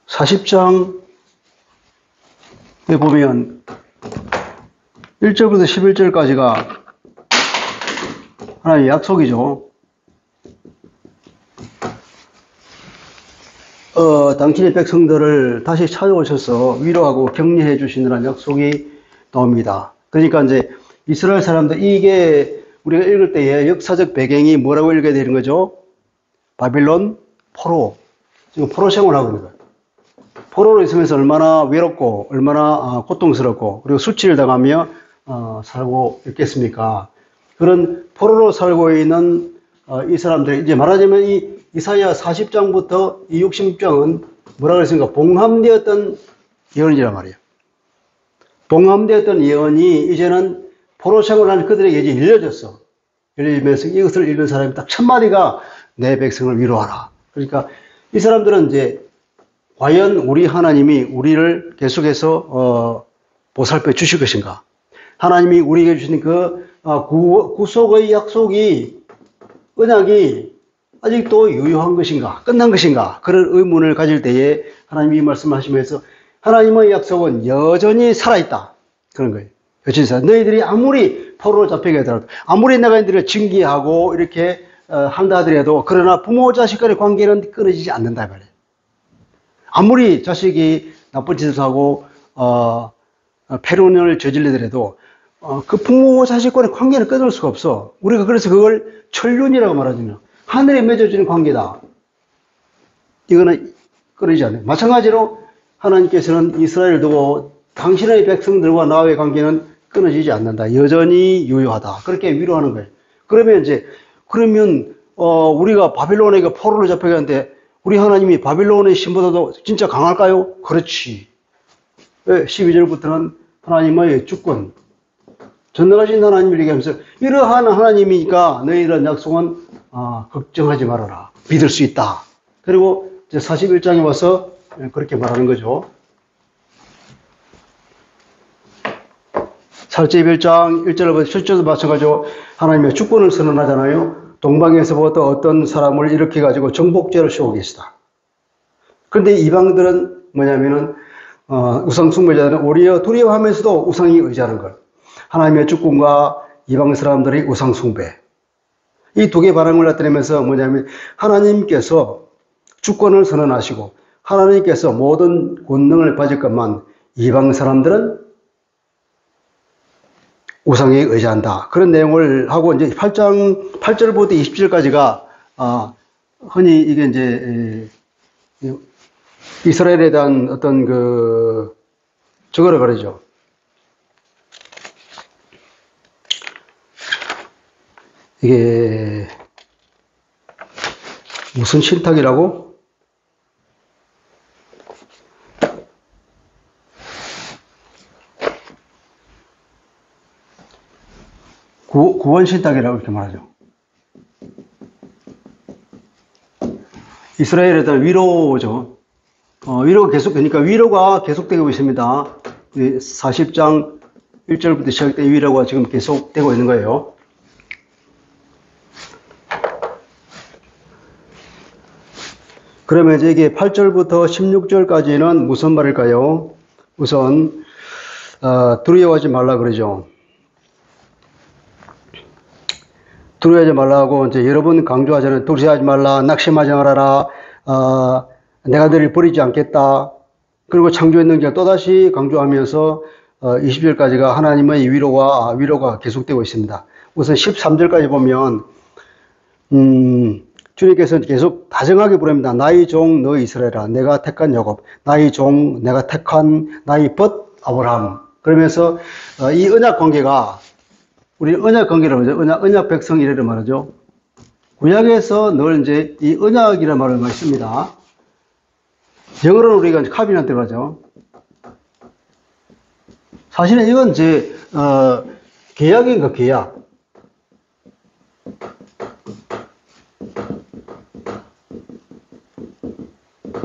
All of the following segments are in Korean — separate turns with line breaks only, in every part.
40장에 보면 1절부터 11절까지가 하나의 약속이죠. 당신의 백성들을 다시 찾아오셔서 위로하고 격려해 주시느라는 약속이 나옵니다. 그러니까 이제 이스라엘 사람들, 이게 우리가 읽을 때의 역사적 배경이 뭐라고 읽어야 되는 거죠? 바빌론 포로. 지금 포로 생활을 하고 있는 거예요. 포로로 있으면서 얼마나 외롭고 얼마나 고통스럽고 그리고 수치를 당하며 살고 있겠습니까? 그런 포로로 살고 있는 이 사람들, 이제 말하자면 이 이사야 40장부터 이 66장은 뭐라 그랬습니까? 봉함되었던 예언이란 말이에요. 봉함되었던 예언이 이제는 포로 생활하는 그들에게 이제 열려졌어. 열리면서 이것을 읽는 사람이 딱 첫 마디가 내 백성을 위로하라. 그러니까 이 사람들은 이제 과연 우리 하나님이 우리를 계속해서 보살펴 주실 것인가? 하나님이 우리에게 주신 그 구속의 약속이, 언약이 아직도 유효한 것인가? 끝난 것인가? 그런 의문을 가질 때에 하나님이 말씀하시면서 하나님의 약속은 여전히 살아있다. 그런 거예요. 여전히 살아. 너희들이 아무리 포로로 잡히게 하더라도, 아무리 내가 너희들을 징계하고 이렇게 한다 하더라도, 그러나 부모 자식 간의 관계는 끊어지지 않는다 말이에요. 아무리 자식이 나쁜 짓을 하고 패륜을 저질르더라도 그 부모 자식 간의 관계는 끊을 수가 없어. 우리가 그래서 그걸 천륜이라고 말하잖아요. 하늘에 맺어지는 관계다. 이거는 끊어지지 않아요. 마찬가지로 하나님께서는 이스라엘을 두고 당신의 백성들과 나의 관계는 끊어지지 않는다. 여전히 유효하다. 그렇게 위로하는 거예요. 그러면 우리가 바빌론에게 포로로 잡혀가는데 우리 하나님이 바빌론의 신보다도 진짜 강할까요? 그렇지. 12절부터는 하나님의 주권, 전능하신 하나님을 얘기하면서 이러한 하나님이니까 너희는 약속은 걱정하지 말아라. 믿을 수 있다. 그리고 이제 41장에 와서 그렇게 말하는 거죠. 41장 1절부터 7절도 마찬가지로 하나님의 주권을 선언하잖아요. 동방에서부터 어떤 사람을 일으켜가지고 정복죄를 씌우고 계시다. 그런데 이방들은 뭐냐면은, 우상숭배자들은 오히려 두려워하면서도 우상이 의지하는 것. 하나님의 주권과 이방 사람들의 우상숭배. 이 두 개 반응을 나타내면서 뭐냐면, 하나님께서 주권을 선언하시고, 하나님께서 모든 권능을 가질 것만 이방 사람들은 우상에 의지한다. 그런 내용을 하고, 이제 8절부터 20절까지가, 흔히 이게 이제, 이스라엘에 대한 어떤 저거를 그러죠. 이게, 무슨 신탁이라고? 구원신탁이라고 이렇게 말하죠. 이스라엘에 대한 위로죠. 위로가 그러니까 위로가 계속되고 있습니다. 40장 1절부터 시작된 위로가 지금 계속되고 있는 거예요. 그러면 이제 이게 8절부터 16절까지는 무슨 말일까요? 우선, 두려워하지 말라 그러죠. 두려워하지 말라고 이제 여러 번 강조하잖아요. 두려워하지 말라, 낙심하지 말아라, 내가 너를 버리지 않겠다. 그리고 창조의 능력을 또다시 강조하면서 20절까지가 하나님의 위로가 계속되고 있습니다. 우선 13절까지 보면 주님께서는 계속 다정하게 부릅니다. 나의 종 너 이스라엘아, 내가 택한 야곱, 나의 종 내가 택한 나의 벗 아브라함. 그러면서 이 언약 관계가, 우리 언약 관계라고 하죠. 언약 백성 이래를 말하죠. 구약에서 늘 이제 이 언약이라는 말을 많이 씁니다. 영어로는 우리가 이제 카비넌트라고 하죠. 사실은 이건 이제, 계약인 거, 계약.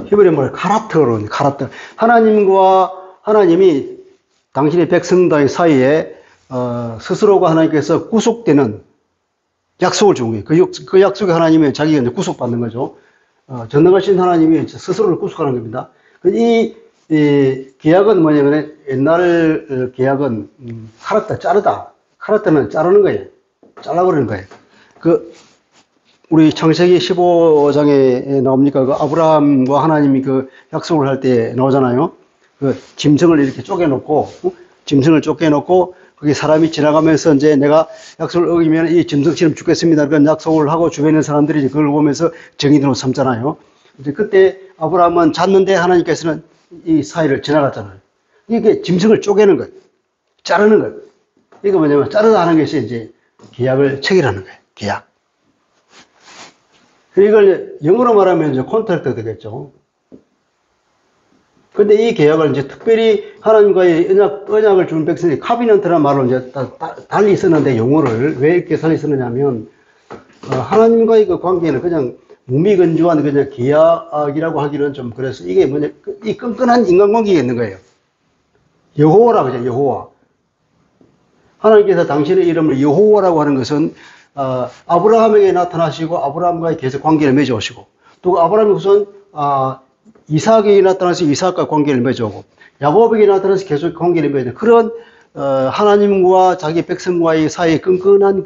히브리 말 카라트로, 카라트. 하나님이 당신의 백성들 사이에 스스로가 하나님께서 구속되는 약속을 준 거예요. 그 약속에 하나님이 자기가 이제 구속받는 거죠. 전능하신 하나님이 스스로를 구속하는 겁니다. 이 계약은 뭐냐면 옛날 계약은 칼았다 자르다. 칼았다는 자르는 거예요. 잘라버리는 거예요. 우리 창세기 15장에 나옵니까? 아브라함과 하나님이 약속을 할 때 나오잖아요. 짐승을 이렇게 쪼개놓고, 짐승을 쪼개놓고, 거기 사람이 지나가면서 이제 내가 약속을 어기면 이 짐승처럼 죽겠습니다. 그런 약속을 하고 주변에 있는 사람들이 그걸 보면서 정의로 삼잖아요. 이제 그때 아브라함은 잤는데 하나님께서는 이 사이를 지나갔잖아요. 이게 짐승을 쪼개는 거예요. 자르는 거예요. 이거 뭐냐면 자르다 하는 것이 이제 계약을 체결하는 거예요. 계약. 이걸 영어로 말하면 이제 콘트랙트 되겠죠. 근데 이 계약을 이제 특별히 하나님과의 언약을 주는 백성이 카비넌트라는 말로 이제 달리 쓰는데 용어를 왜 이렇게 달리 쓰느냐면, 하나님과의 그 관계는 그냥 무미건조한 그냥 계약이라고 하기는 좀 그래서 이게 뭐냐, 이 끈끈한 인간관계가 있는 거예요. 여호와라고 하죠, 여호와. 하나님께서 당신의 이름을 여호와라고 하는 것은 아브라함에게 나타나시고 아브라함과의 계속 관계를 맺어오시고, 또 아브라함이 우선 이삭에게 나타나서 이삭과 관계를 맺어오고, 야곱에게 나타나서 계속 관계를 맺어오고, 그런 하나님과 자기 백성과의 사이에 끈끈한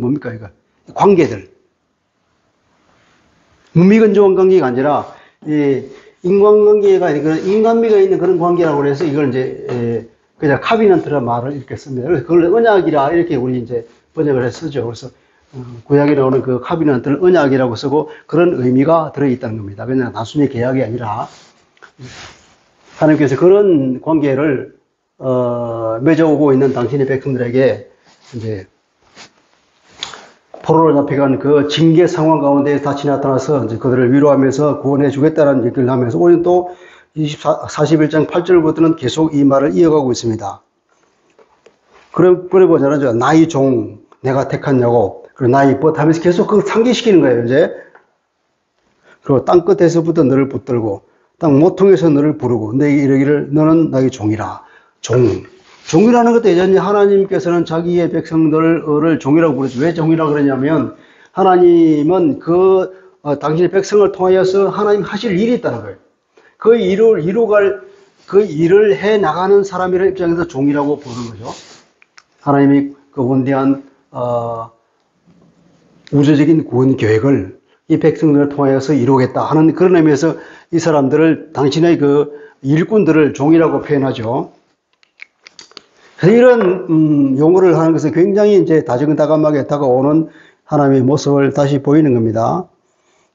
뭡니까 이거 관계들, 무미건조한 관계가 아니라 인간관계가 아니라 인간미가 있는 그런 관계라고 해서 이걸 이제 그냥 카비넌트라는 말을 이렇게 씁니다. 그래서 그걸 언약이라 이렇게 우리 이제 번역을 해서 쓰죠. 그래서 구약에 나오는 그 카비넌트를 언약이라고 쓰고 그런 의미가 들어있다는 겁니다. 그냥 단순히 계약이 아니라 하나님께서 그런 관계를 맺어오고 있는 당신의 백성들에게 이제 포로로 잡혀간 그 징계 상황 가운데 다시 나타나서 이제 그들을 위로하면서 구원해 주겠다는 얘기를 하면서 오늘 또 41장 8절부터는 계속 이 말을 이어가고 있습니다. 그래 보자면 나의 종 내가 택한 야곱 그리고 나의 벗 하면서 계속 그걸 상기시키는 거예요. 이제 그리고 땅 끝에서부터 너를 붙들고 땅 모퉁이에서 너를 부르고 내게 이르기를 너는 나의 종이라. 종이라는 것도 예전에 하나님께서는 자기의 백성들을 종이라고 부르죠. 왜 종이라고 그러냐면 하나님은 당신의 백성을 통하여서 하나님 하실 일이 있다는 거예요. 그 일을 이루갈 그 일을 해 나가는 사람이라는 입장에서 종이라고 부르는 거죠. 하나님이 그 원대한 우주적인 구원 계획을 이 백성들을 통하여서 이루겠다 하는 그런 의미에서 이 사람들을 당신의 그 일꾼들을 종이라고 표현하죠. 그래서 이런 용어를 하는 것은 굉장히 이제 다정다감하게 다가오는 하나님의 모습을 다시 보이는 겁니다.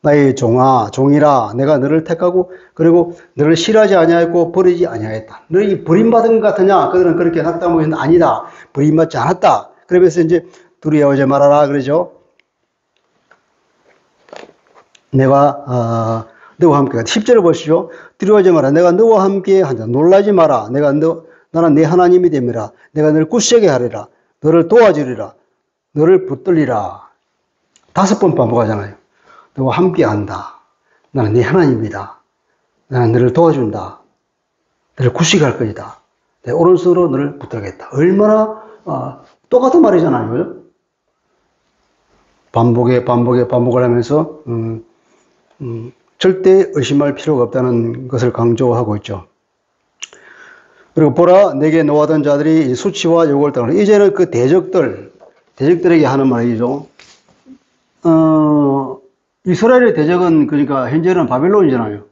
나의 종이라 내가 너를 택하고 그리고 너를 싫어하지 아니하였고 버리지 아니하였다. 너희 버림받은 것 같으냐? 그들은 그렇게 낙담하였는데 아니다. 버림받지 않았다. 그러면서 이제 두려워하지 말아라 그러죠. 내가 너와 함께 10절을 보시죠. 두려워하지 마라. 내가 너와 함께 한다. 놀라지 마라. 나는 네 하나님이 됨이라. 내가 너를 굳세게 하리라. 너를 도와주리라. 너를 붙들리라. 5번 반복하잖아요. 너와 함께 한다. 나는 네 하나님이다. 나는 너를 도와준다. 너를 굳세게 할 것이다. 내 오른손으로 너를 붙들겠다. 얼마나 똑같은 말이잖아요. 반복을 하면서 절대 의심할 필요가 없다는 것을 강조하고 있죠. 그리고 보라 내게 노하던 자들이 수치와 욕을 당하는 이제는 그 대적들에게 하는 말이죠. 이스라엘의 대적은 그러니까 현재는 바벨론이잖아요.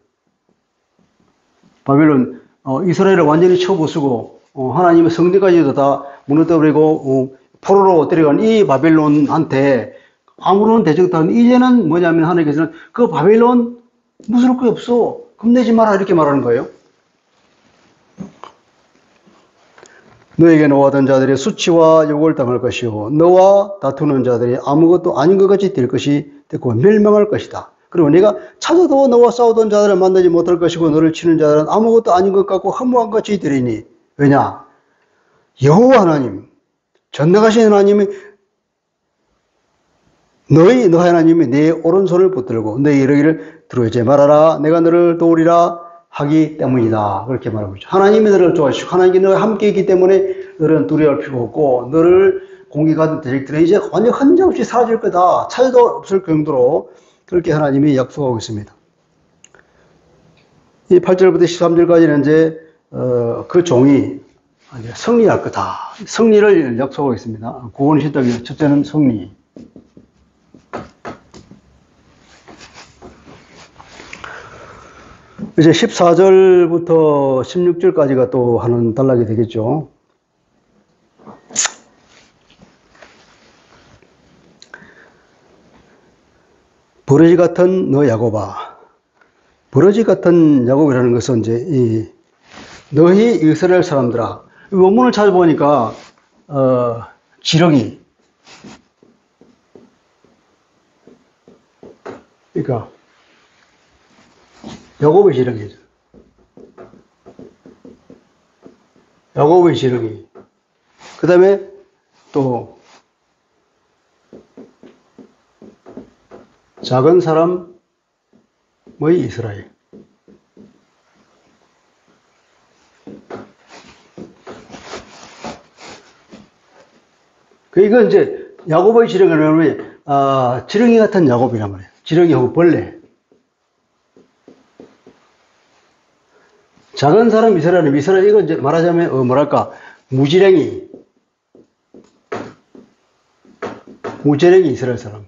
바벨론 이스라엘을 완전히 쳐부수고 하나님의 성전까지도 다 무너뜨리고 포로로 데려간 이 바벨론한테 아무런 대적도 안 이제는 뭐냐면 하나님께서는 그 바벨론 무서울 게 없어. 겁내지 마라 이렇게 말하는 거예요. 너에게 노하던 자들이 수치와 욕을 당할 것이요 너와 다투는 자들이 아무것도 아닌 것 같이 될 것이 되고 멸망할 것이다. 그리고 네가 찾아도 너와 싸우던 자들을 만나지 못할 것이고 너를 치는 자들은 아무것도 아닌 것 같고 허무한 것이 되리니 왜냐? 여호와 하나님 전능하신 하나님이 너 하나님이 내 오른손을 붙들고 너희 이르기를 두려워하지 말아라 내가 너를 도우리라 하기 때문이다. 그렇게 말하고 있죠. 하나님이 너를 도와주시고 하나님이 너와 함께 있기 때문에 너는 두려워할 필요가 없고 너를 공격하던 대적들은 이제 완전 흔적없이 사라질 거다. 차이도 없을 정도로 그렇게 하나님이 약속하고 있습니다. 이 8절부터 13절까지는 이제 그 종이 이제 승리할 거다. 승리를 약속하고 있습니다. 구원 신탁의 첫째는 승리. 이제 14절부터 16절까지가 또 하는 단락이 되겠죠. 버러지 같은 너 야곱아. 버러지 같은 야곱이라는 것은 이제 너희 이스라엘 사람들아. 이 원문을 찾아보니까 지렁이. 그러니까 야곱의 지렁이죠. 야곱의 지렁이. 그 다음에 또 작은 사람의 이스라엘. 이건 이제 야곱의 지렁이라면 지렁이 같은 야곱이란 말이에요. 지렁이하고 벌레. 작은 사람 이스라엘, 이건 이제 말하자면 뭐랄까 무지랭이 이스라엘 사람.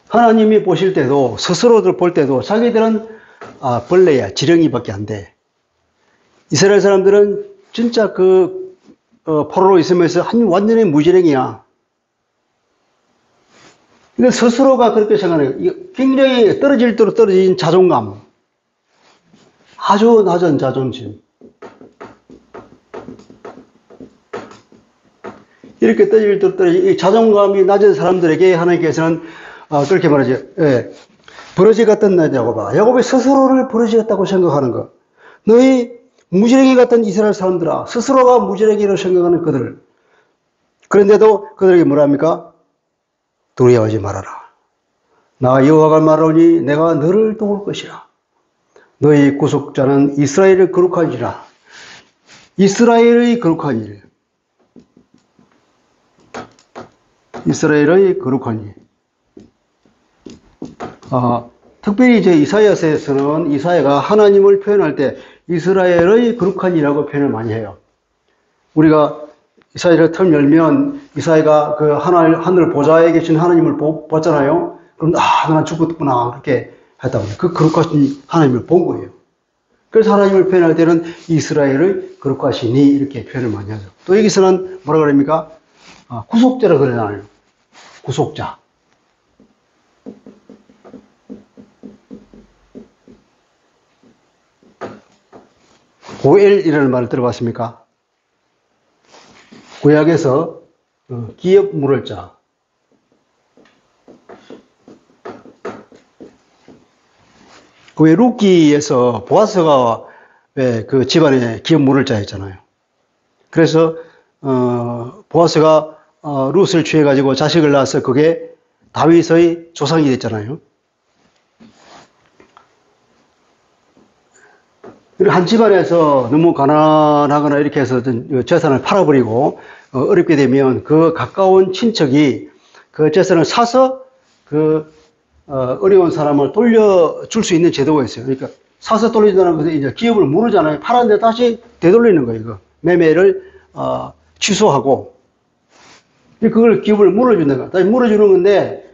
하나님이 보실 때도 스스로들 볼 때도 자기들은 벌레야, 지렁이밖에 안 돼. 이스라엘 사람들은 진짜 포로로 있으면서 완전히 무지랭이야. 이거 스스로가 그렇게 생각해요. 굉장히 떨어질 대로 떨어진 자존감. 아주 낮은 자존심. 이렇게 떨어질 대로 떨어진 이 자존감이 낮은 사람들에게 하나님께서는 그렇게 말하죠. 예. 버러지 같은 나 야곱아. 야곱이 스스로를 버러지 같다고 생각하는 것. 너희 무지랭이 같은 이스라엘 사람들아. 스스로가 무지랭이라고 생각하는 그들. 그런데도 그들에게 뭐라 합니까? 두려워하지 말아라. 나 여호와가 말하오니 내가 너를 도울 것이라. 너희 구속자는 이스라엘을 거룩하니라. 이스라엘의 거룩한 일. 이스라엘의 거룩한 일. 특별히 이제 이사야서에서는 이사야가 하나님을 표현할 때 이스라엘의 거룩한 일이라고 표현을 많이 해요. 우리가 이사야를 틈 열면 이사야가 그 하늘 보좌에 계신 하나님을 봤잖아요. 그럼 나는 죽었구나 그렇게 했다고 해요. 그 거룩하신 하나님을 본 거예요. 그래서 하나님을 표현할 때는 이스라엘의 거룩하시니 이렇게 표현을 많이 하죠. 또 여기서는 뭐라 그럽니까? 구속자라 그러잖아요. 구속자. 고엘이라는 말을 들어봤습니까? 구약에서 기업 물을 자. 그 왜 룻기에서 보아스가 왜 그 집안에 기업 물을 자였잖아요. 그래서 보아스가 룻을 취해가지고 자식을 낳아서 그게 다윗의 조상이 됐잖아요. 그리고 한 집안에서 너무 가난하거나 이렇게 해서 재산을 팔아버리고 어렵게 되면 그 가까운 친척이 그 재산을 사서 그 어려운 사람을 돌려줄 수 있는 제도가 있어요. 그러니까 사서 돌려준다는 것은 이제 기업을 물으잖아요. 팔았는데 다시 되돌리는 거예요. 이거. 매매를 취소하고 그걸 기업을 물어주는 거야. 다시 물어주는 건데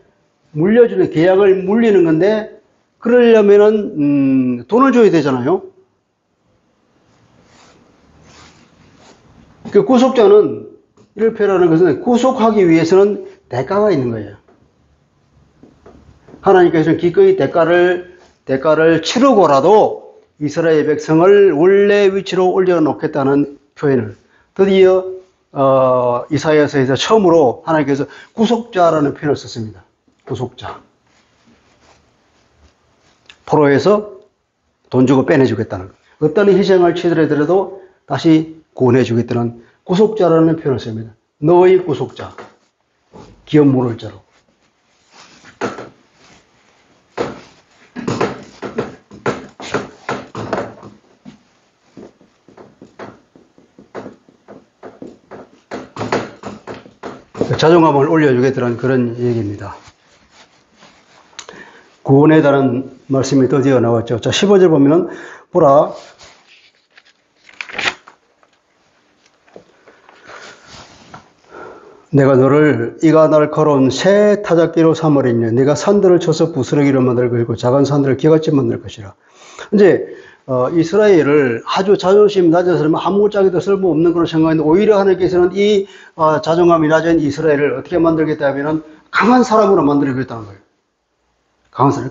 물려주는 계약을 물리는 건데 그러려면은 돈을 줘야 되잖아요. 그 구속자는 이를 표현하는 것은 구속하기 위해서는 대가가 있는 거예요. 하나님께서는 기꺼이 대가를 치르고라도 이스라엘 백성을 원래 위치로 올려놓겠다는 표현을 드디어 이사야서에서 처음으로 하나님께서 구속자라는 표현을 썼습니다. 구속자. 포로에서 돈 주고 빼내주겠다는 것. 어떤 희생을 치더라도 다시 구원해주겠다는 구속자라는 표현을 씁니다. 너의 구속자. 기업 물을 자로. 자존감을 올려주겠다는 그런 얘기입니다. 구원에 대한 말씀이 드디어 나왔죠. 자, 15절 보면은, 보라. 내가 너를 이가 날카로운 새 타작기로 삼으리니 네가 산들을 쳐서 부스러기로 만들 것이고 작은 산들을 기같이 만들 것이라. 이제 이스라엘을 아주 자존심이 낮은 사람은 아무짝에도 쓸모없는 그런 생각인데 오히려 하나님께서는 이 자존감이 낮은 이스라엘을 어떻게 만들겠다 하면은 강한 사람으로 만들겠다는 거예요. 강한 사람.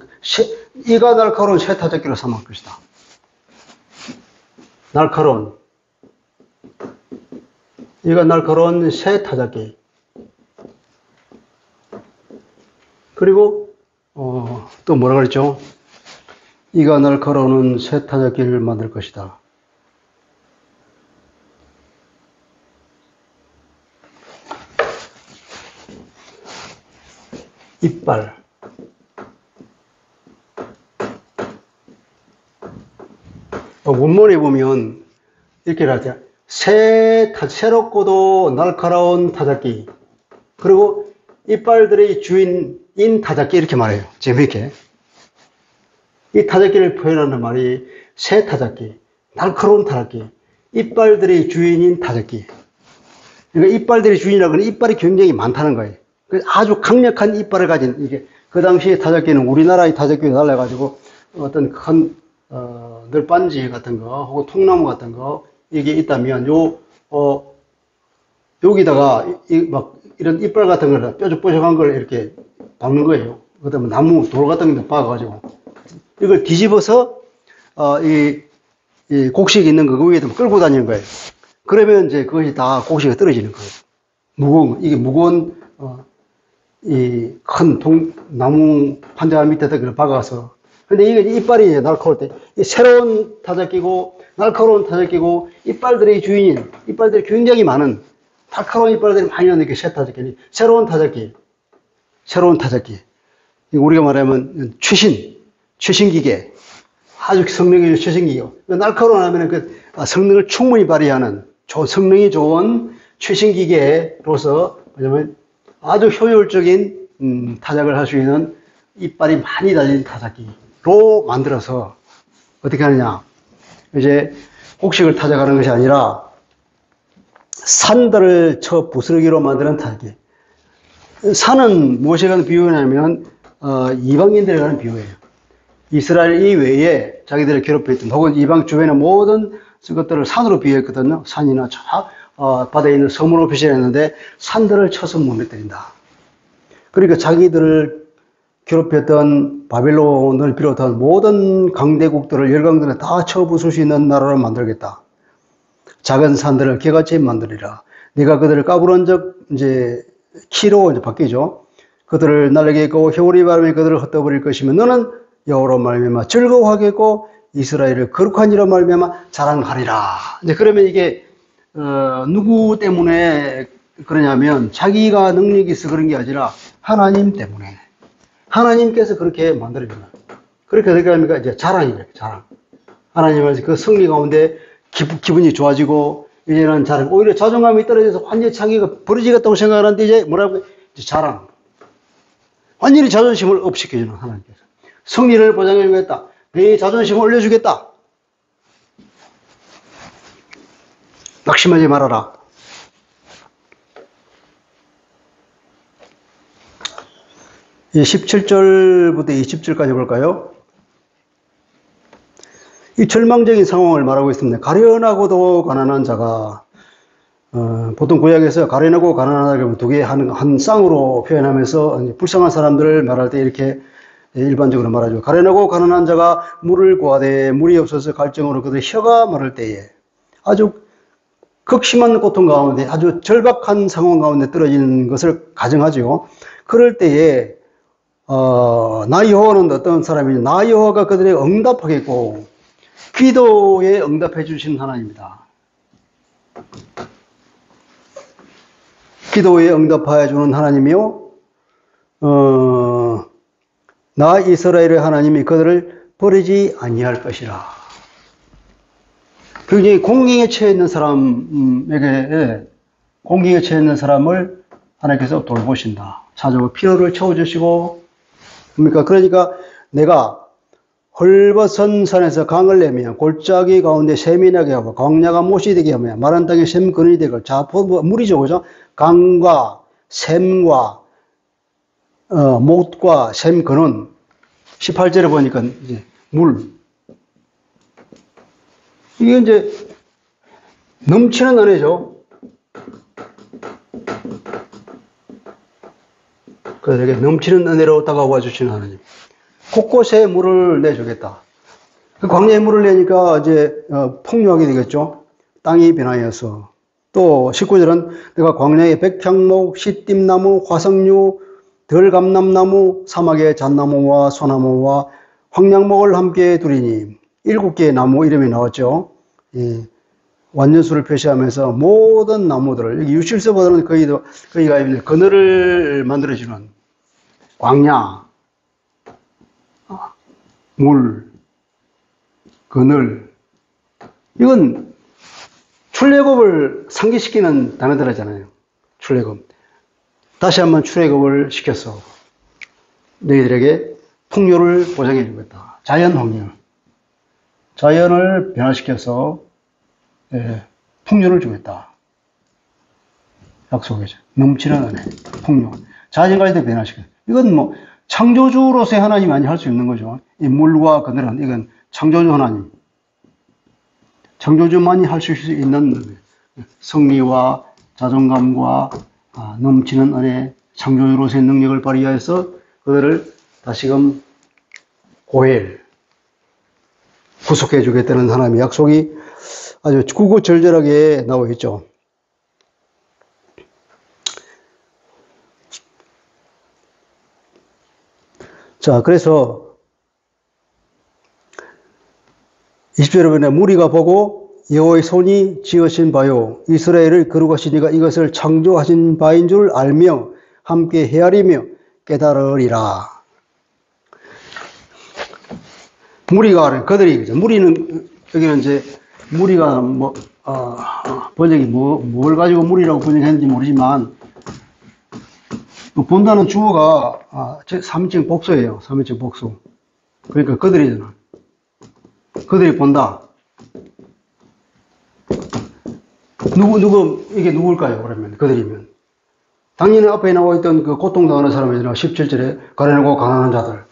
이가 날카로운 새 타작기로 삼을 것이다. 날카로운. 이가 날카로운 새 타작기. 그리고 또 뭐라 그랬죠? 이가 날카로운 새 타작기를 만들 것이다. 이빨. 원문에 보면 이렇게 나왔죠. 새롭고도 날카로운 타작기. 그리고 이빨들의 주인인 타작기 이렇게 말해요. 재미있게. 이 타작기를 표현하는 말이 새 타작기, 날카로운 타작기, 이빨들의 주인인 타작기. 그러니까 이빨들의 주인이라고 하는 이빨이 굉장히 많다는 거예요. 아주 강력한 이빨을 가진 이게 그 당시에 타작기는 우리나라의 타작기와 달라가지고 어떤 큰 널빤지 같은 거 혹은 통나무 같은 거 이게 있다면 여기다가 막 이런 이빨 같은 걸 뾰족뾰족한 걸 이렇게 박는 거예요. 그 다음에 나무 돌 같은 거 박아가지고 이걸 뒤집어서 이 곡식 있는 거 위에다 끌고 다니는 거예요. 그러면 이제 그것이 다 곡식이 떨어지는 거예요. 이게 무거운 이 큰 나무 판자 밑에다 그걸 박아서. 근데 이게 이빨이 날카로울 때 이 새로운 타작기고 날카로운 타작기고 이빨들의 주인인 이빨들이 굉장히 많은 날카로운 이빨들이 많이 있는 게 새 타작기니 새로운 타작기. 우리가 말하면 최신기계. 아주 성능이 최신기계. 날카로운 하면 그 성능을 충분히 발휘하는 성능이 좋은 최신기계로서 뭐냐면 아주 효율적인 타작을 할 수 있는 이빨이 많이 달린 타작기로 만들어서 어떻게 하느냐. 이제 곡식을 타작하는 것이 아니라 산들을 쳐 부스러기로 만드는 타작기. 산은 무엇에 관한 비유냐면 이방인들에 관한 비유예요. 이스라엘 이외에 자기들을 괴롭혔던 혹은 이방 주변의 모든 것들을 산으로 비유했거든요. 산이나 바다에 있는 섬으로 표시했는데 산들을 쳐서 무너뜨린다. 그러니까 자기들을 괴롭혔던 바벨론을 비롯한 모든 강대국들을 열강들을 다 쳐 부술 수 있는 나라로 만들겠다. 작은 산들을 개같이 만들리라. 네가 그들을 까부른 적 이제 키로 이제 바뀌죠. 그들을 날리겠고 겨울이 바람에 그들을 흩어버릴 것이면 너는 여호와로 말미암아 즐거워하겠고 이스라엘을 거룩한 이로 말미암아 자랑하리라. 이제 그러면 이게 누구 때문에 그러냐면 자기가 능력이 있어 그런 게 아니라 하나님 때문에. 하나님께서 그렇게 만들어줍니다. 그렇게 어떻게 합니까? 이제 자랑이죠. 자랑. 하나님은 그 승리 가운데 기분이 좋아지고 이제는 자랑. 오히려 자존감이 떨어져서 완전히 자기가 버려지겠다고 생각하는데 이제 뭐라고? 이제 자랑. 완전히 자존심을 업시켜주는 하나님께서. 승리를 보장해주겠다. 내 자존심을 올려주겠다. 낙심하지 말아라. 이 17절부터 20절까지 볼까요? 이 절망적인 상황을 말하고 있습니다. 가련하고도 가난한 자가 보통 구약에서 가련하고 가난하다 그러면 두 개 한 쌍으로 표현하면서 불쌍한 사람들을 말할 때 이렇게 일반적으로 말하죠. 가련하고 가난한 자가 물을 구하되 물이 없어서 갈증으로 그들의 혀가 마를 때에 아주 극심한 고통 가운데 아주 절박한 상황 가운데 떨어지는 것을 가정하죠. 그럴 때에 나 여호와는 어떤 사람이냐. 나 여호와가 그들에게 응답하겠고 기도에 응답해 주신 하나님입니다. 기도에 응답하여 주는 하나님이요. 나 이스라엘의 하나님이 그들을 버리지 아니할 것이라. 굉장히 공경에 처해 있는 사람에게 공경에 처해 있는 사람을 하나님께서 돌보신다. 사정을 필요를 채워주시고 그러니까 내가 헐벗은 산에서 강을 내며 골짜기 가운데 샘이 나게 하고 광야가 못이 되게 하며 마른 땅에 샘 근원이 되고. 자, 물이죠, 그죠? 강과 샘과 못과 샘 근원. 18절에 보니까 이제 물. 이게 이제 넘치는 은혜죠. 그래서 이렇게 넘치는 은혜로 다가와 주시는 하나님. 곳곳에 물을 내주겠다. 그 광야에 물을 내니까 이제 풍요하게 되겠죠. 땅이 변하여서. 또 19절은 내가 광야에 백향목, 시띠나무, 화석류, 덜감람나무, 사막의 잣나무와 소나무와 황량목을 함께 두리니 7개의 나무 이름이 나왔죠. 예, 완전수를 표시하면서 모든 나무들을, 여기 유실서보다는 거의가 그늘을 만들어주는 광야, 물, 그늘. 이건 출애굽을 상기시키는 단어들이잖아요. 출애굽. 다시 한번 출애굽을 시켰어. 너희들에게 풍요를 보장해 주겠다. 자연 확률. 자연을 변화시켜서 풍요를 주겠다. 약속이죠. 넘치는 은혜, 풍요. 자연과도 변화시켜. 이건 뭐 창조주로서의 하나님만이 할 수 있는 거죠. 이 물과 그늘은 이건 창조주 하나님. 창조주만이 할 수 있는 승리와 자존감과 넘치는 은혜, 창조주로서의 능력을 발휘하여서 그들을 다시금 고엘, 구속해 주겠다는 하나님의 약속이 아주 구구절절하게 나와 있죠. 자, 그래서 20절에 보면 무리가 보고 여호와의 손이 지으신 바요 이스라엘을 거룩하시니가 이것을 창조하신 바인 줄 알며 함께 헤아리며 깨달으리라. 무리가 그들이 무리는 여기는 이제 무리가 번역이 뭘 가지고 무리라고 번역했는지 모르지만 본다는 주어가 3인칭 복수예요. 3인칭 복수. 그러니까 그들이잖아. 그들이 본다. 이게 누굴까요? 그러면 그들이면 당연히 앞에 나와 있던 그 고통당하는 사람이잖아. 17절에 가련하고 가난한 자들.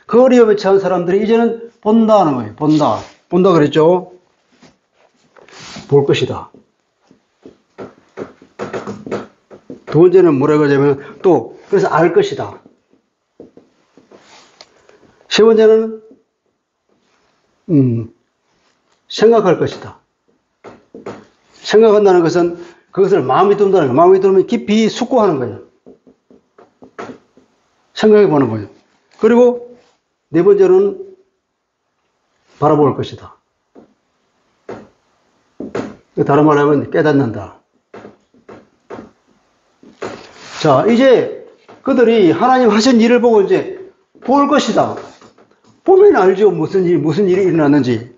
그 어려움에 처한 사람들이 이제는 본다는 거예요. 본다 그랬죠? 볼 것이다. 두 번째는 뭐라고 하냐면 또 그래서 알 것이다. 세 번째는 생각할 것이다. 생각한다는 것은 그것을 마음에 둔다는 거예요. 마음에 두면 깊이 숙고하는 거예요. 생각해 보는 거예요. 그리고 네 번째로는 바라볼 것이다. 다른 말로 하면 깨닫는다. 자, 이제 그들이 하나님 하신 일을 보고 이제 볼 것이다. 보면 알죠. 무슨 일이 일어났는지.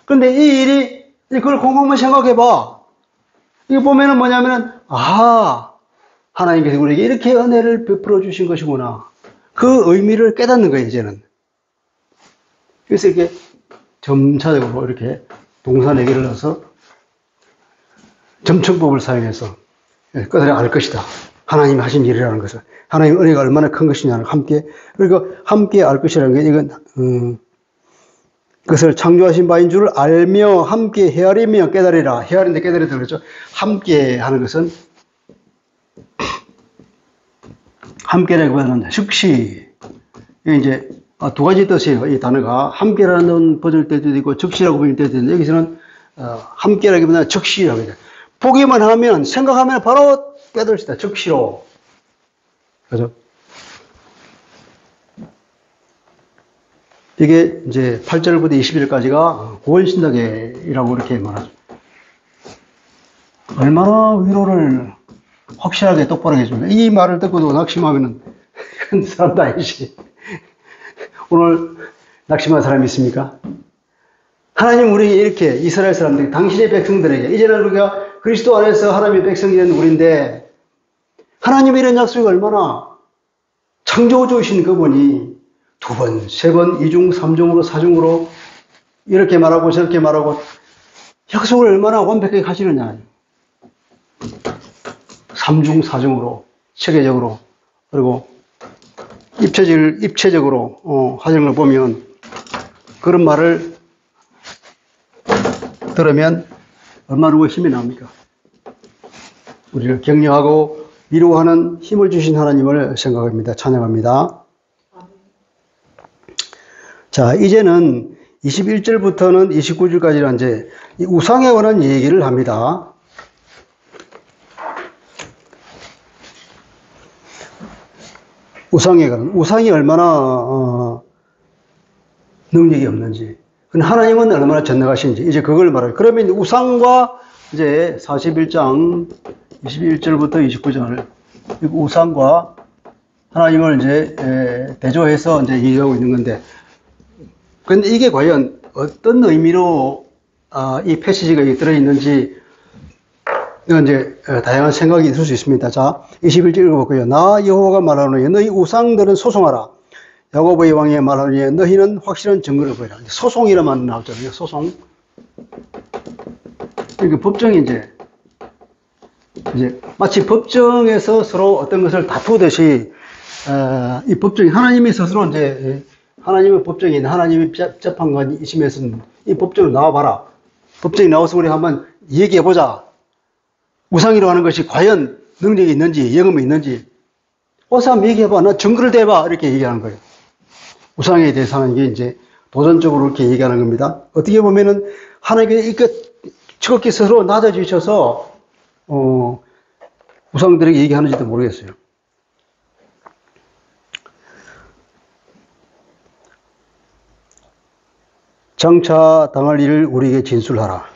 근데 이 일이, 그걸 곰곰이 생각해 봐. 이거 보면은 뭐냐면은, 하나님께서 우리에게 이렇게 은혜를 베풀어 주신 것이구나. 그 의미를 깨닫는 거예요, 이제는. 그래서 이렇게 점차적으로 이렇게 동사 4개를 넣어서 점층법을 사용해서 그들이 알 것이다. 하나님이 하신 일이라는 것을. 하나님의 은혜가 얼마나 큰 것이냐를 함께 알 것이라는 게 이건, 그것을 창조하신 바인 줄 알며 함께 헤아리며 깨달으리라. 헤아리는데 깨달으리라 그랬죠. 함께 하는 것은 함께라기보다는 즉시. 이게 이제 두 가지 뜻이에요. 이 단어가 함께라는 번역될 때도 있고 즉시라고 번역될 때도 있는데 여기서는 함께라기보다는 즉시라고 해요. 보기만 하면 생각하면 바로 깨달을 수 있다. 즉시로. 그죠? 이게 이제 8절부터 20절까지가 구원신학이라고 이렇게 말하죠. 얼마나 위로를 확실하게 똑바로 해줍니다. 이 말을 듣고도 낙심하면은 그런 사람도 아니지. 오늘 낙심한 사람이 있습니까? 하나님 우리에게 이렇게 이스라엘 사람들이 당신의 백성들에게 이제는 우리가 그리스도 안에서 하나님의 백성이 된 우리인데 하나님의 이런 약속이 얼마나 창조주이신 그분이 두 번, 세 번, 이중, 삼중으로, 사중으로 이렇게 말하고 저렇게 말하고 약속을 얼마나 완벽하게 하시느냐. 삼중, 사중으로, 체계적으로, 그리고 입체적으로 하는 걸 보면 그런 말을 들으면 얼마나 힘이 납니까? 우리를 격려하고 위로하는 힘을 주신 하나님을 생각합니다. 찬양합니다. 자, 이제는 21절부터는 29절까지는 이제 이 우상에 관한 얘기를 합니다. 우상이 얼마나 능력이 없는지, 하나님은 얼마나 전능하신지 이제 그걸 말해요. 그러면 우상과 이제 41장 21절부터 29절 우상과 하나님을 이제 대조해서 이제 얘기하고 있는 건데, 근데 이게 과연 어떤 의미로 이 패시지가 들어있는지 이건 이제 다양한 생각이 있을 수 있습니다. 자, 21절 읽어볼게요. 나 여호와가 말하노니 너희 우상들은 소송하라. 야곱의 왕이 말하노니 너희는 확실한 증거를 보이라. 소송이라만 나오잖아요. 소송. 그러니까 법정이 이제 마치 법정에서 서로 어떤 것을 다투듯이 이 법정이 하나님이 스스로 이제 하나님의 법정인 하나님의 재판관이시면서 이 법정으로 나와봐라. 법정에 나와서 우리 한번 얘기해보자. 우상이라고 하는 것이 과연 능력이 있는지 영험이 있는지 어서 한번 얘기해봐. 나 증거를 대봐. 이렇게 얘기하는 거예요. 우상에 대해서 하는 게 이제 도전적으로 이렇게 얘기하는 겁니다. 어떻게 보면은 하나님께 이렇게 지극히 스스로 낮아지셔서 우상들에게 얘기하는지도 모르겠어요. 장차 당할 일을 우리에게 진술하라.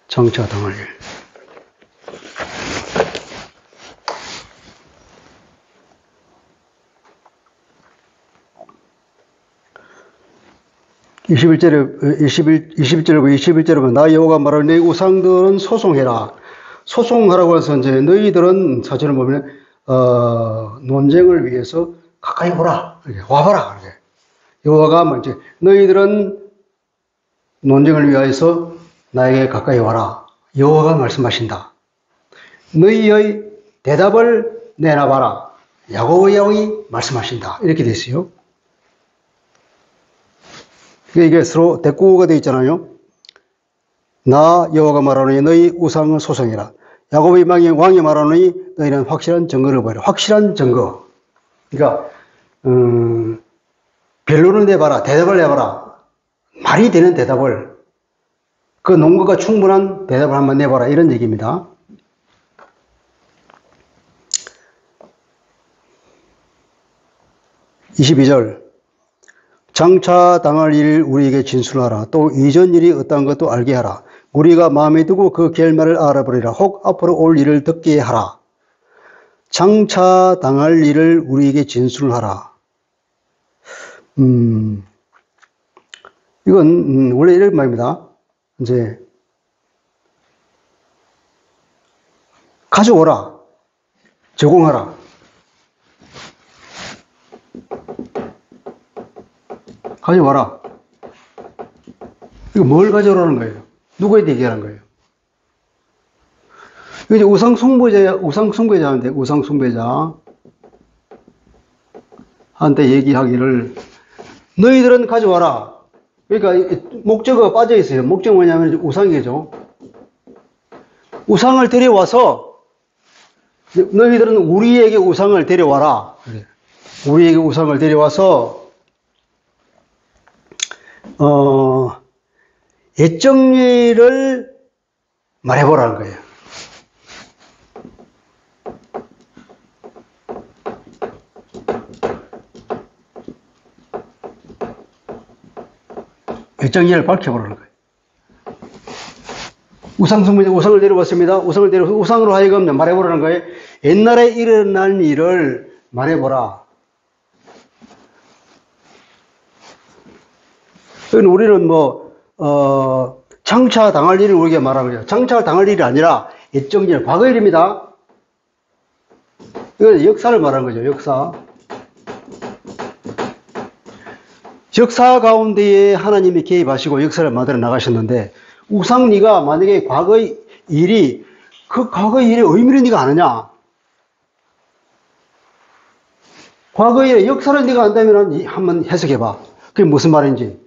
장차 당할 일. (21절에) 21절에 보면 나 여호와가 말하는 내 우상들은 소송해라. 소송하라고 해서 이제 너희들은 사실은 보면 논쟁을 위해서 가까이 오라. 이렇게 와봐라. 이렇게. 여호와가 뭐 이제 너희들은 논쟁을 위하여서 나에게 가까이 와라. 여호와가 말씀하신다. 너희의 대답을 내놔봐라. 야곱의 왕이 말씀하신다. 이렇게 돼 있어요. 이게 서로 대꾸가 되어 있잖아요. 나 여호와가 말하노니 너희 우상을 소송해라. 야곱의 왕이 말하노니 너희는 확실한 증거를 보여라. 확실한 증거. 그러니까 변론을 내봐라. 대답을 내봐라. 말이 되는 대답을, 그 논거가 충분한 대답을 한번 내봐라. 이런 얘기입니다. (22절) 장차 당할 일 우리에게 진술하라. 또 이전 일이 어떠한 것도 알게 하라. 우리가 마음에 두고 그 결말을 알아버리라. 혹 앞으로 올 일을 듣게 하라. 장차 당할 일을 우리에게 진술하라. 이건 원래 이런 말입니다. 이제 가져오라. 제공하라. 가져와라. 이거 뭘 가져오라는 거예요? 누구에게 얘기하는 거예요? 이제 우상숭배자인데, 우상숭배자한테 얘기하기를, 너희들은 가져와라. 그러니까, 목적어가 빠져 있어요. 목적은 뭐냐면, 우상이죠. 우상을 데려와서, 너희들은 우리에게 우상을 데려와라. 우리에게 우상을 데려와서, 예정일을 말해보라는 거예요. 예정일을 밝혀보라는 거예요. 우상을 데려왔습니다. 우상으로 하여금 말해보라는 거예요. 옛날에 일어난 일을 말해보라. 우리는 장차 당할 일을 우리에게 말하는 거예요. 장차 당할 일이 아니라 예정일, 과거 일입니다. 이건 역사를 말하는 거죠. 역사. 역사 가운데에 하나님이 개입하시고 역사를 만들어 나가셨는데, 우상 네가 만약에 과거의 일이, 그 과거의 일의 의미를 네가 아느냐? 과거의 역사를 네가 안다면 한번 해석해봐. 그게 무슨 말인지.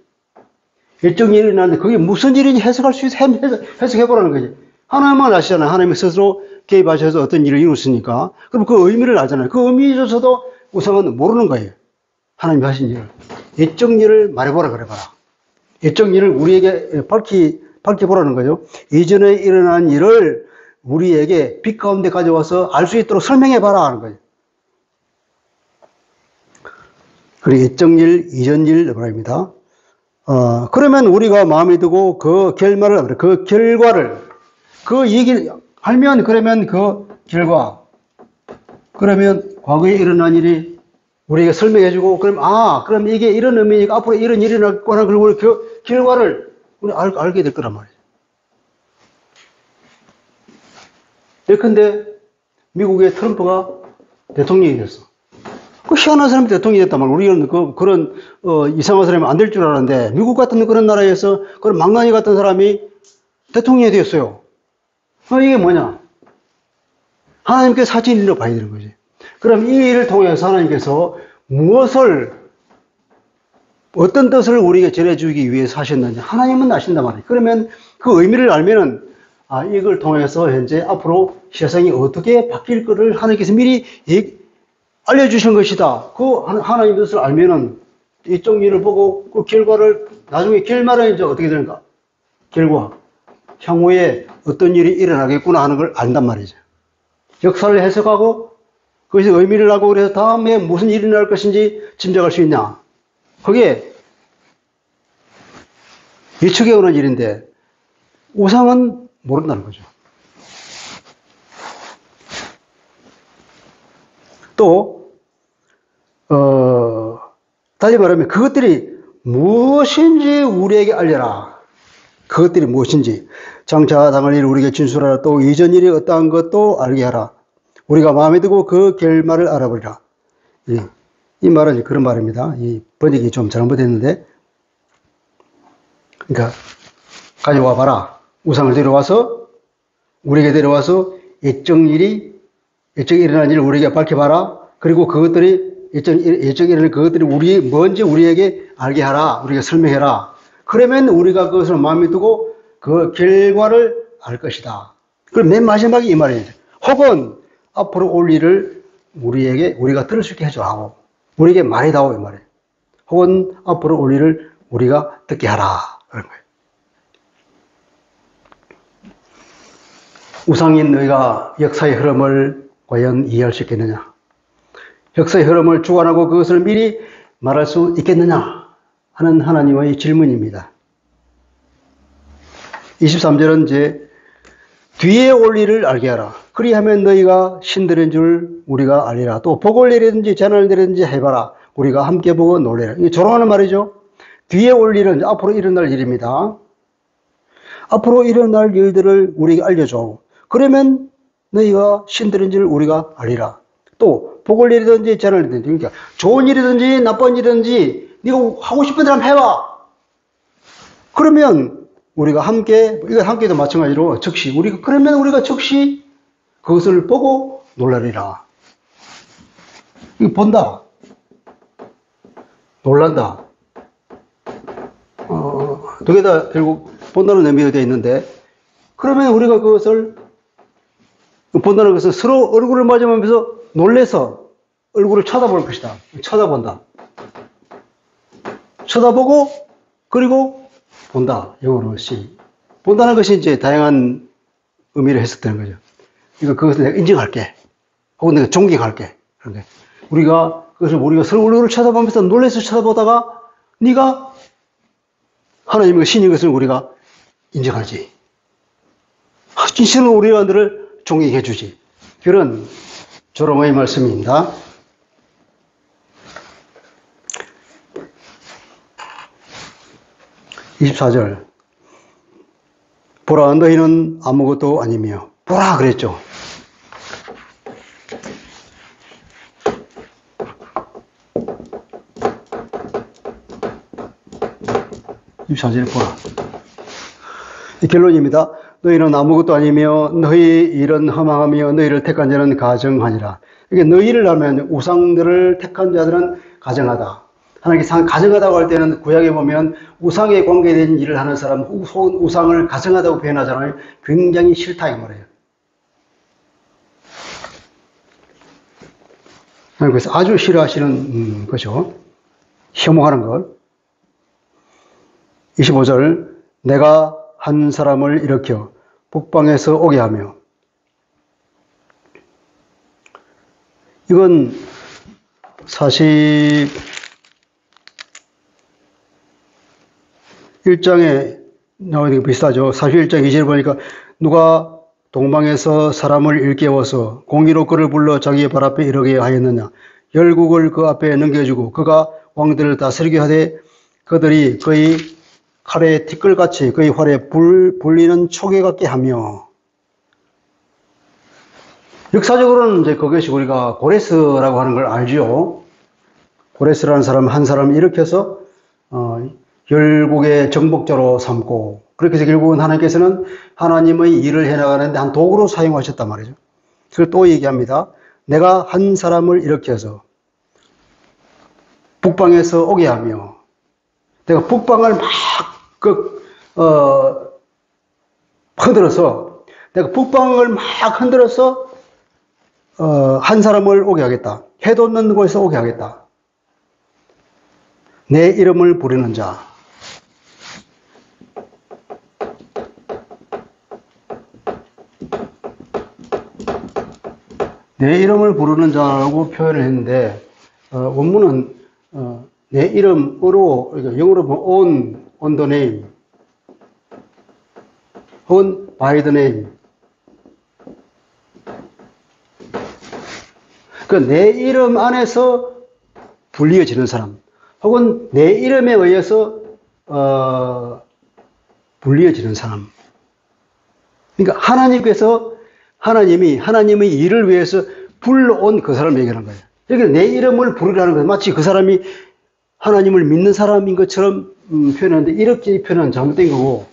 일정 일이 일어났는데 그게 무슨 일인지 해석할 수 있어. 해석해보라는 거지. 하나님만 아시잖아요. 하나님이 스스로 개입하셔서 어떤 일을 이루었으니까. 그럼 그 의미를 알잖아요. 그 의미조차도 우상은 모르는 거예요. 하나님이 하신 일을. 예적 일을 말해보라 그래봐라. 예적 일을 우리에게 밝혀보라는 거죠. 이전에 일어난 일을 우리에게 빛 가운데 가져와서 알 수 있도록 설명해봐라 하는 거예요. 그리고 예적 일, 이전 일 말입니다. 그러면 우리가 마음에 두고 그 결말을, 그 결과를, 그 얘기를 알면, 그러면 그 결과, 그러면 과거에 일어난 일이 우리에게 설명해주고, 그럼 이게 이런 의미니까 앞으로 이런 일이 일어났구나, 그리고 그 결과를 우리 알게 될 거란 말이에요. 예컨대 미국의 트럼프가 대통령이 됐어. 그 희한한 사람이 대통령이 됐단 말이야. 우리는 그런 이상한 사람이 안 될 줄 알았는데, 미국 같은 그런 나라에서 그런 망나니 같은 사람이 대통령이 되었어요. 이게 뭐냐? 하나님께서 하신 일로 봐야 되는 거지. 그럼 이 일을 통해서 하나님께서 어떤 뜻을 우리에게 전해주기 위해서 하셨는지 하나님은 아신단 말이에요. 그러면 그 의미를 알면은, 이걸 통해서 현재 앞으로 세상이 어떻게 바뀔 거를 하나님께서 미리 알려주신 것이다. 그 하나님의 뜻을 알면은 이쪽 일을 보고 그 결과를, 나중에 결말은 이제 어떻게 되는가? 결과. 향후에 어떤 일이 일어나겠구나 하는 걸 안단 말이죠. 역사를 해석하고 거기서 의미를 하고 그래서 다음에 무슨 일이 일어날 것인지 짐작할 수 있냐. 그게 예측해 오는 일인데 우상은 모른다는 거죠. 또 다시 말하면 그것들이 무엇인지 우리에게 알려라. 그것들이 무엇인지. 장차 당할 일을 우리에게 진술하라. 또 이전 일이 어떠한 것도 알게 하라. 우리가 마음에 두고 그 결말을 알아보리라. 이 말은 그런 말입니다. 이 번역이 좀 잘못됐는데, 그러니까 가져와 봐라. 우상을 데려와서 우리에게 데려와서 예적 일이 일어난 일을 우리에게 밝혀봐라. 그리고 그것들이 예적 일을 그것들이 뭔지 우리에게 알게 하라. 우리에게 설명해라. 그러면 우리가 그것을 마음에 두고 그 결과를 알 것이다. 그럼 맨 마지막에 이 말이에요. 혹은 앞으로 올 일을 우리가 들을 수 있게 해주라고. 우리에게 말해다오 이 말이에요. 혹은 앞으로 올 일을 우리가 듣게 하라. 그런 거예요. 우상인 너희가 역사의 흐름을 과연 이해할 수 있겠느냐? 역사의 흐름을 주관하고 그것을 미리 말할 수 있겠느냐? 하는 하나님의 질문입니다. 23절은 이제 뒤에 올 일을 알게 하라. 그리하면 너희가 신들인 줄 우리가 알리라. 또 복을 내리든지 재난을 내리든지 해봐라. 우리가 함께 보고 놀래라. 이게 조롱하는 말이죠. 뒤에 올 일은 앞으로 일어날 일입니다. 앞으로 일어날 일들을 우리에게 알려줘. 그러면 너희가 신들인 줄 우리가 알리라. 또 복을 내리든지 재난을 내리든지, 그러니까 좋은 일이든지 나쁜 일이든지 네가 하고 싶은 대로 해봐. 그러면 우리가 이건 함께도 마찬가지로 그러면 우리가 즉시 그것을 보고 놀라리라. 이거 본다. 놀란다. 두 개 다 결국 본다는 의미가 되어 있는데, 그러면 우리가 그것을 본다는 것은 서로 얼굴을 맞으면서 놀래서 얼굴을 쳐다볼 것이다. 쳐다본다. 쳐다보고, 그리고 본다. 영어로 본다는 것이 이제 다양한 의미로 해석되는 거죠. 그것을 내가 인정할게. 혹은 내가 존경할게. 그런 게. 우리가 서로 얼굴을 쳐다보면서 놀래서 쳐다보다가 네가 하나님의 신인 것을 우리가 인정하지. 진실로 우리가 너를 존경해 주지. 그런 조롱의 말씀입니다. 24절. 보라, 너희는 아무것도 아니며. 보라 그랬죠. 24절에 보라. 이 결론입니다. 너희는 아무것도 아니며 너희 일은 허망하며 너희를 택한 자는 가정하니라. 이게 너희를 하면 우상들을 택한 자들은 가정하다. 하나님께 가정하다고 할 때는 구약에 보면 우상에 관계된 일을 하는 사람, 우상을 가정하다고 표현하잖아요. 굉장히 싫다 이 말이에요. 그래서 아주 싫어하시는 거죠. 혐오하는 것. 25절 내가 한 사람을 일으켜 북방에서 오게 하며, 이건 41장에 나오는 게 비슷하죠. 41장 2절 보니까 누가 동방에서 사람을 일깨워서 공의로 그를 불러 자기의 발 앞에 이르게 하였느냐. 열국을 그 앞에 넘겨주고 그가 왕들을 다스리게 하되 그들이 그의 칼에 티끌같이 그의 활에 불리는 초계 같게 하며. 역사적으로는 이제 그것이 우리가 고레스라고 하는 걸 알죠. 고레스라는 사람 한 사람을 일으켜서 열국의 정복자로 삼고, 그렇게 해서 결국은 하나님께서는 하나님의 일을 해나가는데 한 도구로 사용하셨단 말이죠. 그걸 또 얘기합니다. 내가 한 사람을 일으켜서 북방에서 오게 하며, 내가 북방을 막 흔들어서, 내가 북방을 막 흔들어서 한 사람을 오게 하겠다. 해도 없는 곳에서 오게 하겠다. 내 이름을 부르는 자. 내 이름을 부르는 자라고 표현을 했는데, 원문은 내 이름으로, 영어로 보면 on the name, 혹은 by the name. 내 이름 안에서 불리어지는 사람, 혹은 내 이름에 의해서 불리어지는 사람. 그러니까 하나님이 하나님의 일을 위해서 불러온 그 사람을 얘기하는 거예요. 그러니까 내 이름을 부르라는 거예요. 마치 그 사람이 하나님을 믿는 사람인 것처럼 표현하는데, 이렇게 표현은 잘못된 거고,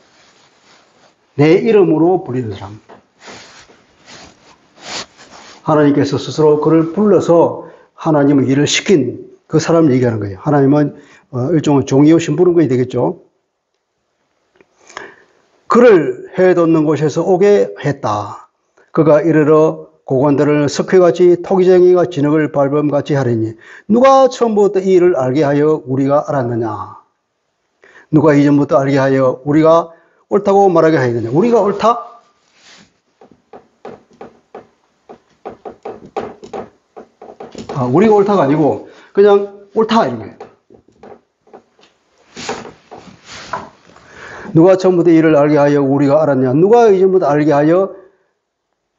내 이름으로 부리는 사람. 하나님께서 스스로 그를 불러서 하나님의 일을 시킨 그 사람을 얘기하는 거예요. 하나님은 일종의 종이요 심부름꾼이 되겠죠. 그를 해돋는 곳에서 오게 했다. 그가 이르러 고관들을 석회같이 토기쟁이가 진흙을 밟음같이 하리니 누가 처음부터 이 일을 알게 하여 우리가 알았느냐. 누가 이전부터 알게 하여 우리가 옳다고 말하게 하였느냐. 우리가 옳다? 우리가 옳다가 아니고 그냥 옳다 이런 거예요. 누가 처음부터 이를 알게 하여 우리가 알았냐. 누가 이전부터 알게 하여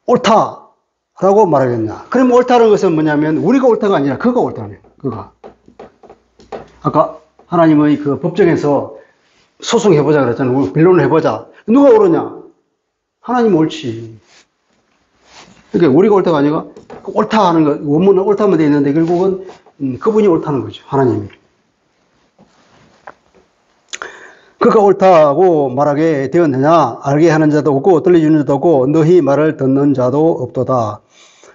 옳다라고 말하겠냐. 그럼 옳다는 것은 뭐냐면 우리가 옳다가 아니라 그가 옳다는 거예요. 그가. 아까 하나님의 그 법정에서 소송해보자 그랬잖아요. 변론을 해보자. 누가 옳으냐. 하나님 옳지. 그러니까 우리가 옳다가 아니라 옳다 하는 거, 원문은 옳다면 되어 있는데 결국은 그분이 옳다는 거죠. 하나님이. 그가 옳다고 말하게 되었느냐. 알게 하는 자도 없고 들려주는 자도 없고 너희 말을 듣는 자도 없도다.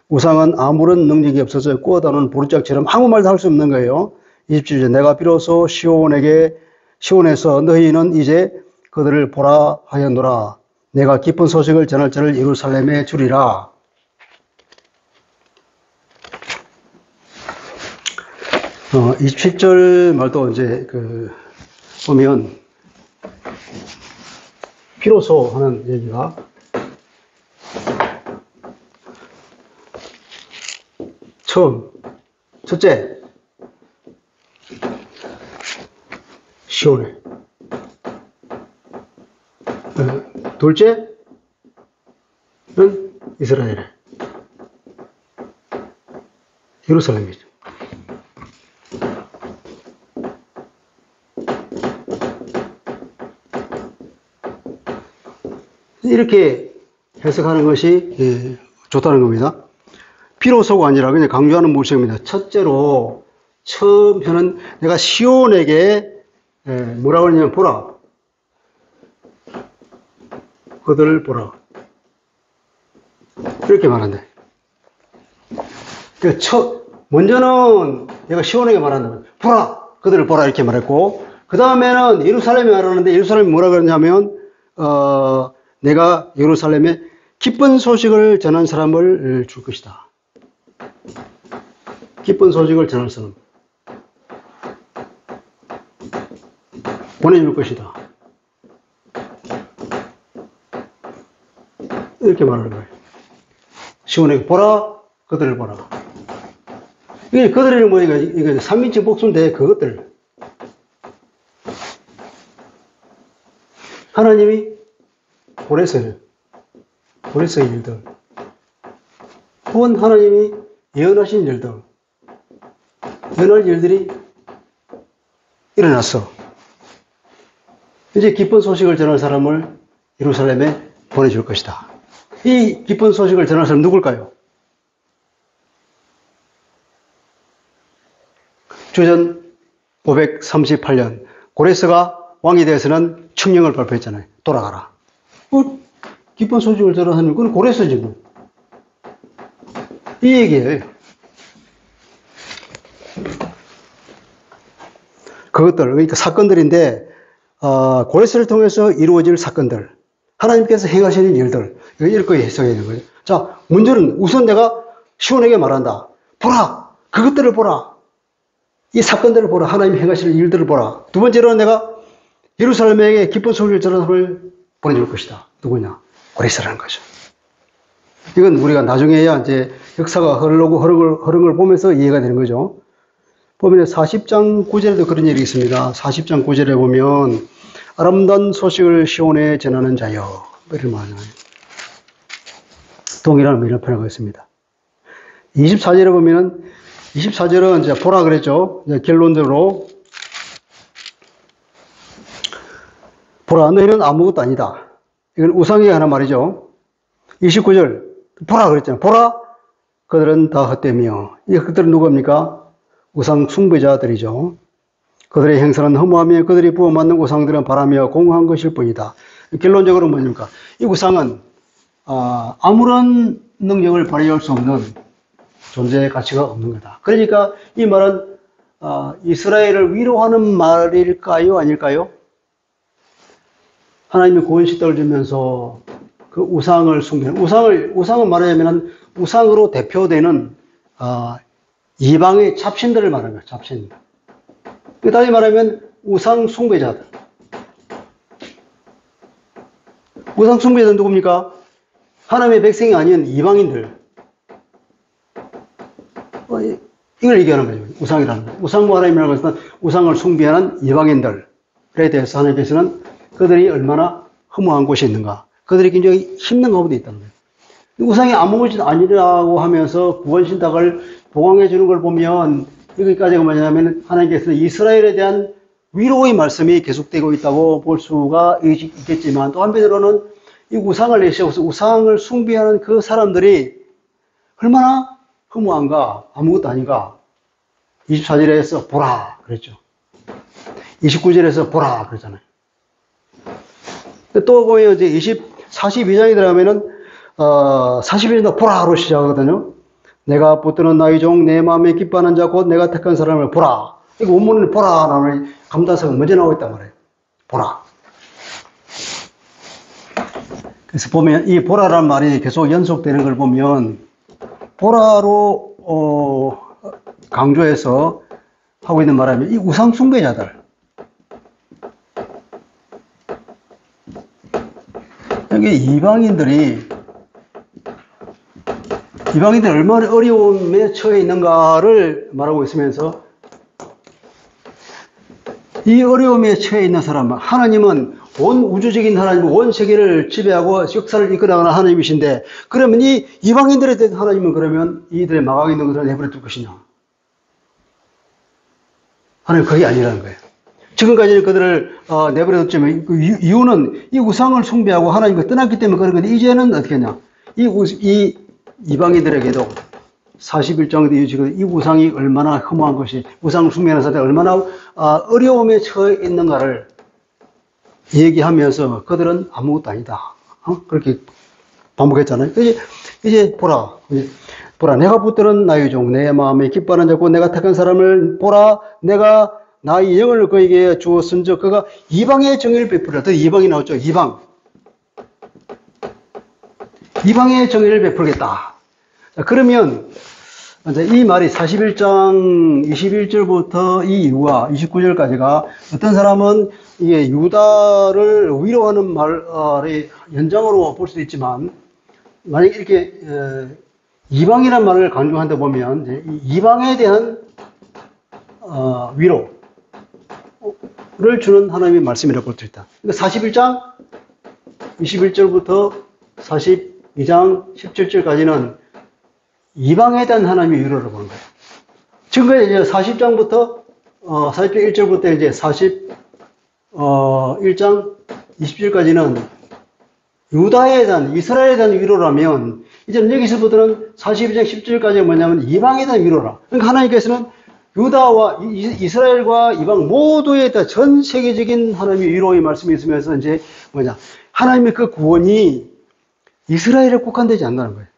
우상은 아무런 능력이 없어서 꾸어다는 보리짝처럼 아무 말도 할 수 없는 거예요. 27절 내가 비로소 시온에서 너희는 이제 그들을 보라 하였노라. 내가 기쁜 소식을 전할 자를 예루살렘에 주리라. 어, 27절 말도 이제 보면 비로소 하는 얘기가 첫째 시온에, 둘째는 이스라엘에, 예루살렘이죠. 이렇게 해석하는 것이 좋다는 겁니다. 비로소가 아니라 그냥 강조하는 문맥입니다. 첫째로 처음에는 내가 시온에게 뭐라고 하냐면 보라. 그들을 보라. 이렇게 말한대. 먼저는 내가 시원하게 말한다. 보라! 그들을 보라. 이렇게 말했고, 그 다음에는 예루살렘에 말하는데, 예루살렘이 뭐라 그러냐면, 내가 예루살렘에 기쁜 소식을 전한 사람을 줄 것이다. 기쁜 소식을 전할 사람. 보내줄 것이다. 이렇게 말하는 거예요. 시원하게 보라, 그들을 보라. 이게 그들이 뭐니까, 이게 3인칭 복수인데 그것들. 하나님이 보냈어요. 보냈어요, 일들. 혹은 하나님이 예언하신 일들. 예언할 일들이 일어났어. 이제 기쁜 소식을 전할 사람을 예루살렘에 보내줄 것이다. 이 기쁜 소식을 전할 사람 누굴까요? 주전 538년 고레스가 왕이 되어서는 칙령을 발표했잖아요. 돌아가라. 기쁜 소식을 전하는 사람이 그건 고레스지 뭐. 이 얘기예요. 그것들, 그러니까 사건들인데 고레스를 통해서 이루어질 사건들, 하나님께서 행하시는 일들, 이렇게 해석해야 되는 거죠. 자, 문제는 우선 내가 시원하게 말한다. 보라! 그것들을 보라! 이 사건들을 보라. 하나님 행하시는 일들을 보라. 두 번째로는 내가 예루살렘에게 기쁜 소식을 전하는 사람을 보내줄 것이다. 누구냐? 고레스라는 거죠. 이건 우리가 나중에야 이제 역사가 흐르고 흐른 걸 보면서 이해가 되는 거죠. 보면 40장 9절에도 그런 일이 있습니다. 40장 9절에 보면 아름다운 소식을 시온에 전하는 자여 이렇게 말하잖아요. 동일한 의미를 표현하고 있습니다. 24절에 보면은 24절은 이제 보라 그랬죠. 이제 결론적으로 보라 너희는 아무것도 아니다. 이건 우상이 하나 말이죠. 29절 보라 그랬잖아요. 보라 그들은 다 헛되며 이 그들은 누굽니까? 우상 숭배자들이죠. 그들의 행사는 허무하며 그들이 부어만든 우상들은 바라며 공허한 것일 뿐이다. 결론적으로 뭡니까? 이 우상은 아무런 능력을 발휘할 수 없는 존재의 가치가 없는 거다. 그러니까 이 말은 이스라엘을 위로하는 말일까요? 아닐까요? 하나님이 구원식덕을 주면서 그 우상을 숭배하는 우상은 말하자면 우상으로 대표되는 이방의 잡신들을 말하는 거예요. 잡신. 다시 말하면 우상 숭배자들. 우상 숭배자들은 누굽니까? 하나님의 백성이 아닌 이방인들. 이걸 얘기하는 거죠. 우상이라는 거. 우상과 하나님이라는 것은 우상을 숭배하는 이방인들에 대해서 하나님께서는 그들이 얼마나 허무한 곳이 있는가. 그들이 굉장히 힘든 가운데 있다는 거예요. 우상이 아무것도 아니라고 하면서 구원신탁을 보강해 주는 걸 보면 여기까지가 뭐냐면 하나님께서는 이스라엘에 대한 위로의 말씀이 계속되고 있다고 볼 수가 있겠지만 또 한편으로는 이 우상을 내세워서 우상을 숭배하는 그 사람들이 얼마나 허무한가, 아무것도 아닌가. 24절에서 보라 그랬죠. 29절에서 보라 그랬잖아요. 또 보면 이제 42장에 들어가면은 42장도 보라로 시작하거든요. 내가 붙드는 나의 종 내 마음에 기뻐하는 자 곧 내가 택한 사람을 보라. 이거 원문을 보라라는 감탄사가 먼저 나오고 있단 말이에요. 보라. 그래서 보면 이 보라라는 말이 계속 연속되는 걸 보면 보라로 강조해서 하고 있는 말하면 이 우상 숭배자들 여기 이방인들이 얼마나 어려움에 처해 있는가를 말하고 있으면서 이 어려움에 처해 있는 사람은 하나님은 온 우주적인 하나님, 온 세계를 지배하고 역사를 이끌어가는 하나님이신데 그러면 이 이방인들에 대한 하나님은 그러면 이들의 망하게 있는 것을 내버려 둘 것이냐? 하나님 그게 아니라는 거예요. 지금까지는 그들을 내버려 뒀지만 그 이유는 이 우상을 숭배하고 하나님과 떠났기 때문에 그런 건데 이제는 어떻게 했냐? 이 이방인들에게도 41장에도 이어지거든. 이 우상이 얼마나 흠모한 것이, 우상을 숭배하는 사람이 얼마나 어려움에 처해 있는가를 얘기하면서 그들은 아무것도 아니다. 그렇게 반복했잖아요. 이제 보라. 보라, 내가 붙드는 나의 종, 내 마음에 기뻐하는 자고 내가 택한 사람을 보라, 내가 나의 영을 그에게 주었은즉 그가 이방의 정의를 베풀라. 또 이방이 나왔죠. 이방의 정의를 베풀겠다. 자, 그러면 이제 이 말이 41장 21절부터 이 이후와 29절까지가 어떤 사람은 이게 유다를 위로하는 말의 연장으로 볼 수도 있지만, 만약에 이렇게 이방이라는 말을 강조한다 보면 이제 이방에 대한 위로를 주는 하나님의 말씀이라고 볼 수 있다. 그러니까 41장 21절부터 42장 17절까지는 이방에 대한 하나님의 위로를 보는 거예요. 지금까지 이제 40장부터 40장 1절부터 이제 41장 20절까지는 유다에 대한, 이스라엘에 대한 위로라면, 이제는 여기서부터는 42장 10절까지 뭐냐면 이방에 대한 위로라. 그러니까 하나님께서는 유다와 이스라엘과 이방 모두에 대한 전 세계적인 하나님의 위로의 말씀이 있으면서 이제 뭐냐, 하나님의 그 구원이 이스라엘에 국한되지 않는다는 거예요.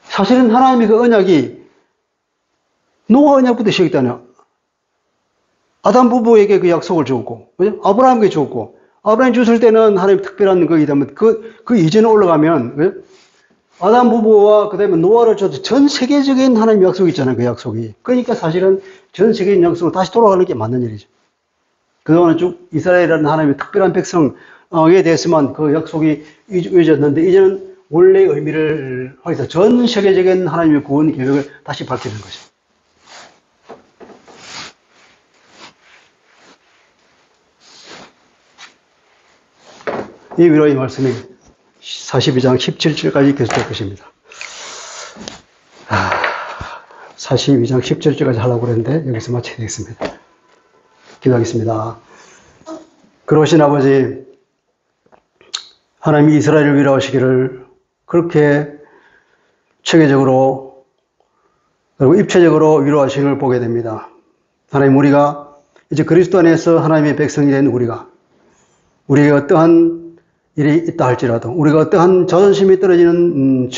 사실은 하나님의 그 언약이 노아 언약부터 시작했다네요. 아담 부부에게 그 약속을 주었고, 그죠? 아브라함에게 주었고, 아브라함이 주실 때는 하나님 특별한 거이다면 그 이전에 올라가면, 그죠? 아담 부부와 그 다음에 노아를 줘도 전 세계적인 하나님의 약속이 있잖아요. 그 약속이. 그러니까 사실은 전 세계적인 약속으로 다시 돌아가는 게 맞는 일이죠. 그동안은 쭉 이스라엘이라는 하나님의 특별한 백성에 대해서만 그 약속이 이어졌는데, 이제는 원래의 의미를 하여서 전 세계적인 하나님의 구원 계획을 다시 밝히는 거죠. 이 위로의 말씀이 42장 17절까지 계속될 것입니다. 42장 17절까지 하려고 그랬는데 여기서 마쳐야 되겠습니다. 기도하겠습니다. 그러신 아버지, 하나님이 이스라엘을 위로하시기를 그렇게 체계적으로 그리고 입체적으로 위로하시는 걸 보게 됩니다. 하나님, 우리가 이제 그리스도 안에서 하나님의 백성이 된 우리에게 어떠한 일이 있다 할지라도, 우리가 어떠한 자존심이 떨어지는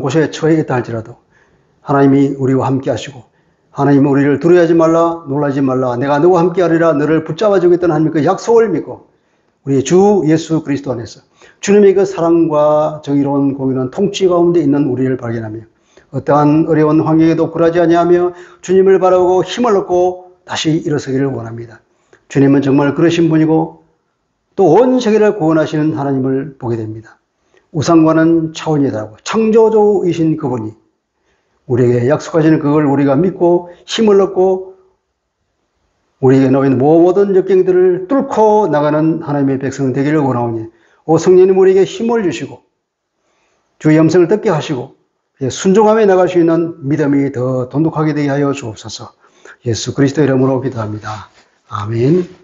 곳에 처해 있다 할지라도 하나님이 우리와 함께 하시고, 하나님은 우리를 두려워하지 말라, 놀라지 말라, 내가 너와 함께 하리라, 너를 붙잡아 주겠다는 하나님의 그 약속을 믿고 우리 주 예수 그리스도 안에서 주님의 그 사랑과 정의로운 공의로운 통치 가운데 있는 우리를 발견하며 어떠한 어려운 환경에도 굴하지 아니하며 주님을 바라보고 힘을 얻고 다시 일어서기를 원합니다. 주님은 정말 그러신 분이고 또 온 세계를 구원하시는 하나님을 보게 됩니다. 우상과는 차원이 다르고 창조주이신 그분이 우리에게 약속하시는 그걸 우리가 믿고 힘을 얻고 우리에게 놓인 모든 역경들을 뚫고 나가는 하나님의 백성 되기를 원하오니, 오 성령님, 우리에게 힘을 주시고 주의 음성을 듣게 하시고 순종하며 나갈 수 있는 믿음이 더 돈독하게 되게 하여 주옵소서. 예수 그리스도 이름으로 기도합니다. 아멘.